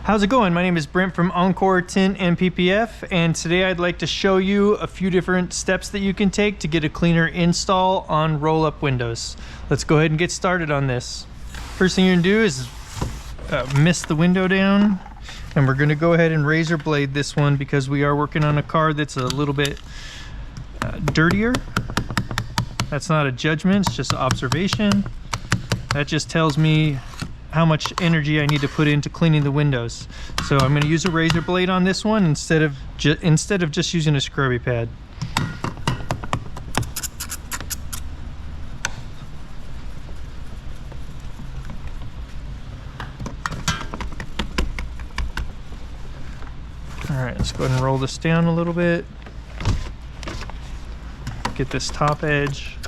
How's it going? My name is Brent from Encore Tint and PPF, and today I'd like to show you a few different steps that you can take to get a cleaner install on roll-up windows. Let's go ahead and get started on this. First thing you're gonna do is mist the window down, and we're gonna go ahead and razor blade this one because we are working on a car that's a little bit dirtier. That's not a judgment, it's just an observation. That just tells me how much energy I need to put into cleaning the windows. So I'm going to use a razor blade on this one instead of just using a scrubby pad. All right, let's go ahead and roll this down a little bit. Get this top edge.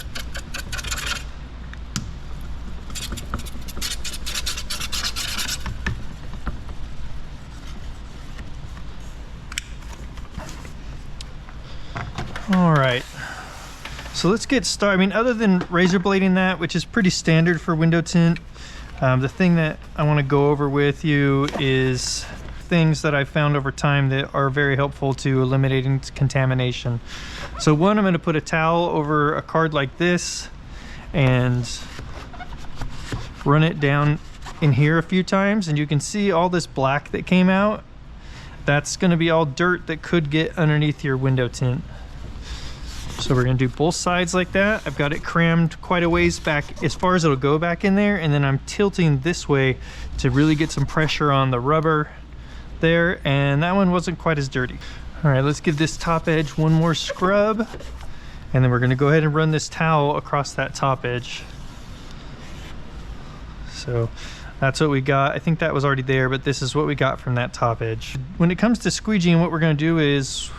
All right, so let's get started. I mean, other than razor blading that, which is pretty standard for window tint, the thing that I want to go over with you is things that I've found over time that are very helpful to eliminating contamination. So one, I'm going to put a towel over a card like this and run it down in here a few times, and you can see all this black that came out. That's going to be all dirt that could get underneath your window tint. So we're going to do both sides like that. I've got it crammed quite a ways back as far as it'll go back in there, and then I'm tilting this way to really get some pressure on the rubber there, and that one wasn't quite as dirty. All right, let's give this top edge one more scrub, and then we're going to go ahead and run this towel across that top edge. So that's what we got. I think that was already there, but this is what we got from that top edge. When it comes to squeegeeing, what we're going to do is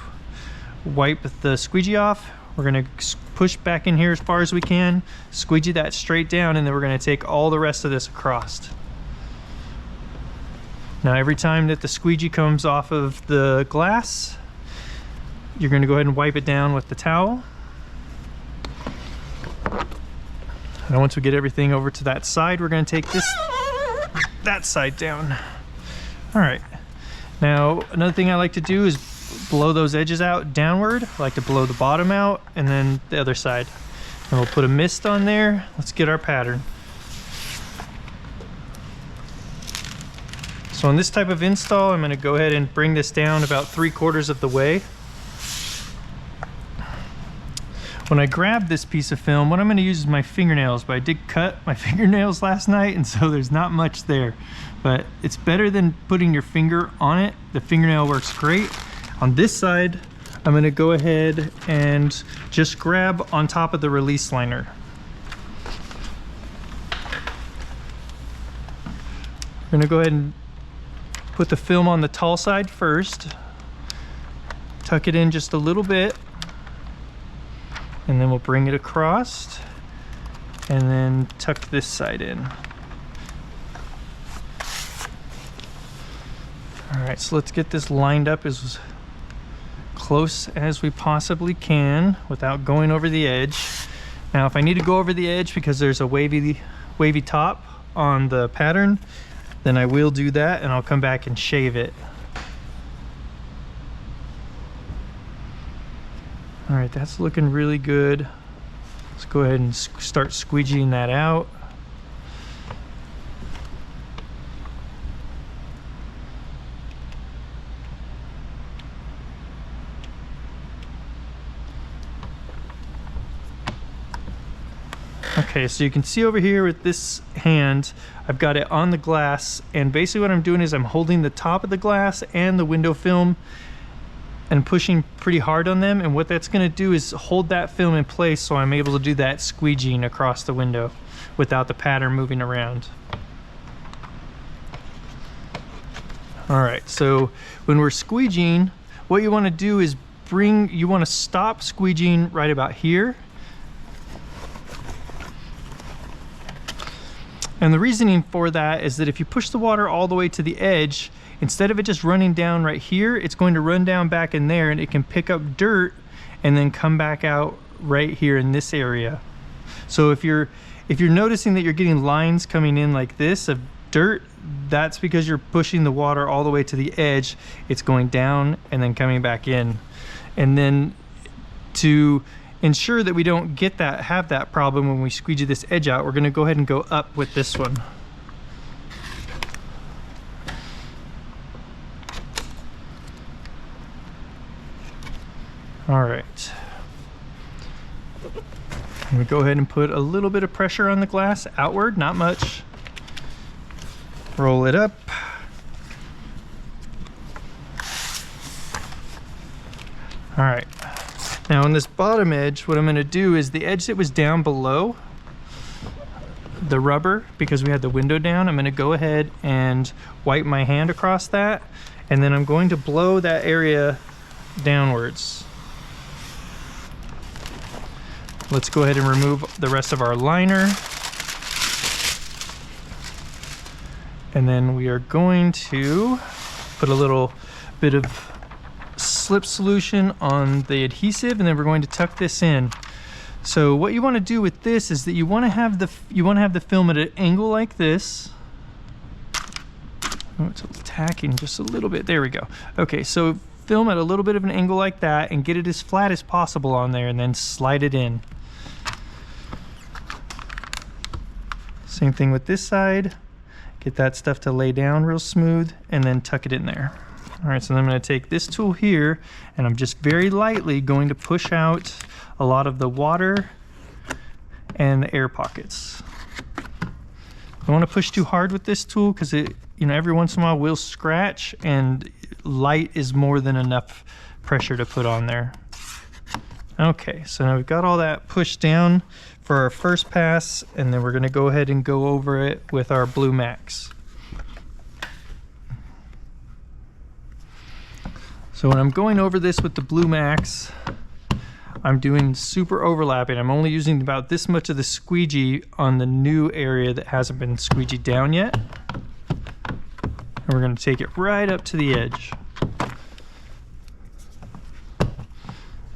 wipe the squeegee off. We're going to push back in here as far as we can, squeegee that straight down, and then we're going to take all the rest of this across. Now every time that the squeegee comes off of the glass, you're going to go ahead and wipe it down with the towel. And once we get everything over to that side, we're going to take that side down. All right. Now another thing I like to do is blow those edges out downward. I like to blow the bottom out and then the other side. And we'll put a mist on there. Let's get our pattern. So on this type of install, I'm going to go ahead and bring this down about 3/4 of the way. When I grab this piece of film, what I'm going to use is my fingernails, but I did cut my fingernails last night, and so there's not much there. But it's better than putting your finger on it. The fingernail works great. On this side, I'm going to go ahead and just grab on top of the release liner. We're going to go ahead and put the film on the tall side first, tuck it in just a little bit, and then we'll bring it across and then tuck this side in. All right, so let's get this lined up as close as we possibly can without going over the edge. Now if I need to go over the edge because there's a wavy top on the pattern, then I will do that, and I'll come back and shave it. All right, that's looking really good. Let's go ahead and start squeegeeing that out. Okay, so you can see over here with this hand, I've got it on the glass, and basically what I'm doing is I'm holding the top of the glass and the window film and pushing pretty hard on them, and what that's going to do is hold that film in place so I'm able to do that squeegeeing across the window without the pattern moving around. All right, so when we're squeegeeing, what you want to do is you want to stop squeegeeing right about here. And the reasoning for that is that if you push the water all the way to the edge, instead of it just running down right here, it's going to run down back in there, and it can pick up dirt and then come back out right here in this area. So if you're noticing that you're getting lines coming in like this of dirt, that's because you're pushing the water all the way to the edge. It's going down and then coming back in. And then to ensure that we don't have that problem when we squeegee this edge out, we're going to go ahead and go up with this one. All right. And we go ahead and put a little bit of pressure on the glass outward, not much. Roll it up. All right. Now on this bottom edge, what I'm going to do is the edge that was down below the rubber, because we had the window down, I'm going to go ahead and wipe my hand across that, and then I'm going to blow that area downwards. Let's go ahead and remove the rest of our liner. And then we are going to put a little bit of slip solution on the adhesive, and then we're going to tuck this in. So what you want to do with this is that you want to have the film at an angle like this. Oh, it's tacking just a little bit. There we go. Okay, so film at a little bit of an angle like that and get it as flat as possible on there, and then slide it in. Same thing with this side. Get that stuff to lay down real smooth and then tuck it in there. All right, so then I'm going to take this tool here and I'm just very lightly going to push out a lot of the water and the air pockets. I don't want to push too hard with this tool because it, every once in a while will scratch, and light is more than enough pressure to put on there. Okay, so now we've got all that pushed down for our first pass, and then we're going to go ahead and go over it with our blue max. So when I'm going over this with the blue max, I'm doing super overlapping. I'm only using about this much of the squeegee on the new area that hasn't been squeegeed down yet. And we're going to take it right up to the edge.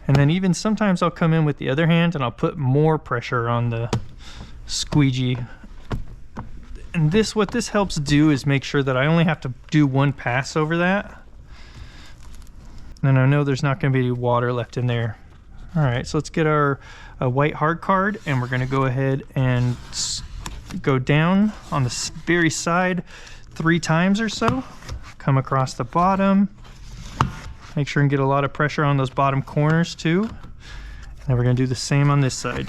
And then even sometimes I'll come in with the other hand and I'll put more pressure on the squeegee. And what this helps do is make sure that I only have to do one pass over that. And I know there's not going to be any water left in there. All right, so let's get our white hard card, and we're going to go ahead and go down on the very side 3 times or so. Come across the bottom. Make sure and get a lot of pressure on those bottom corners too. And then we're going to do the same on this side.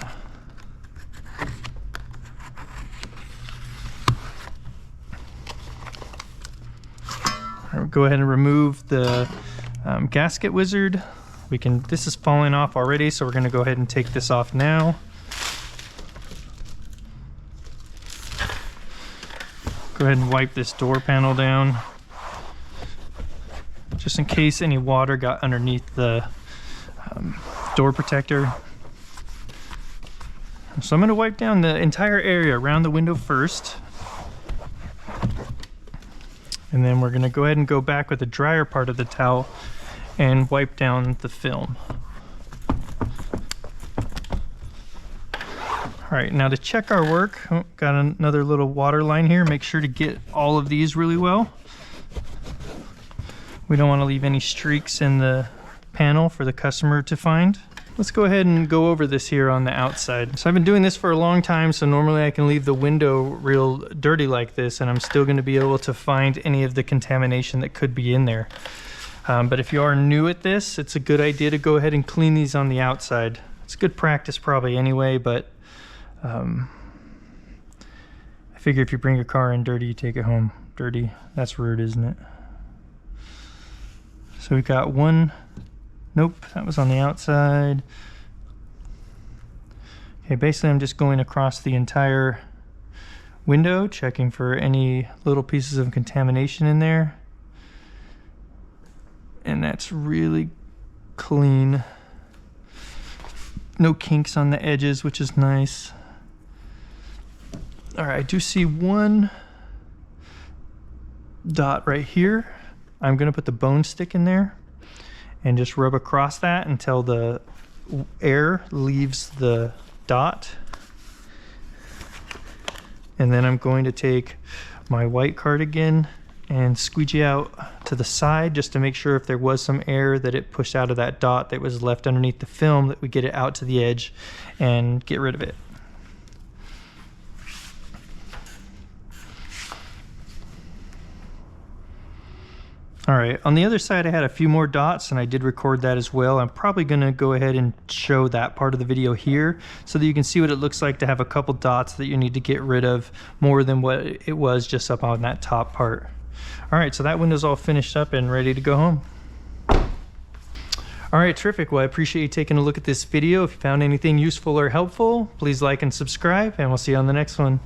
All right, go ahead and remove the gasket wizard. This is falling off already, so we're going to go ahead and take this off now. Go ahead and wipe this door panel down, just in case any water got underneath the door protector. So I'm going to wipe down the entire area around the window first. And then we're going to go ahead and go back with the drier part of the towel and wipe down the film. All right, now to check our work, got another little water line here. Make sure to get all of these really well. We don't want to leave any streaks in the panel for the customer to find. Let's go ahead and go over this here on the outside. So I've been doing this for a long time, so normally I can leave the window real dirty like this, and I'm still going to be able to find any of the contamination that could be in there. But if you are new at this, it's a good idea to go ahead and clean these on the outside. It's good practice probably anyway, but I figure if you bring your car in dirty, you take it home dirty. That's rude, isn't it? So we've got one. Nope, that was on the outside. Okay, basically I'm just going across the entire window, checking for any little pieces of contamination in there. And that's really clean. No kinks on the edges, which is nice. All right, I do see one dot right here. I'm gonna put the bone stick in there and just rub across that until the air leaves the dot. And then I'm going to take my white cardigan and squeegee out to the side just to make sure if there was some air that it pushed out of that dot that was left underneath the film, that we get it out to the edge and get rid of it. All right, on the other side I had a few more dots and I did record that as well. I'm probably gonna go ahead and show that part of the video here so that you can see what it looks like to have a couple dots that you need to get rid of more than what it was just up on that top part. All right, so that window's all finished up and ready to go home. All right, terrific. Well, I appreciate you taking a look at this video. If you found anything useful or helpful, please like and subscribe, and we'll see you on the next one.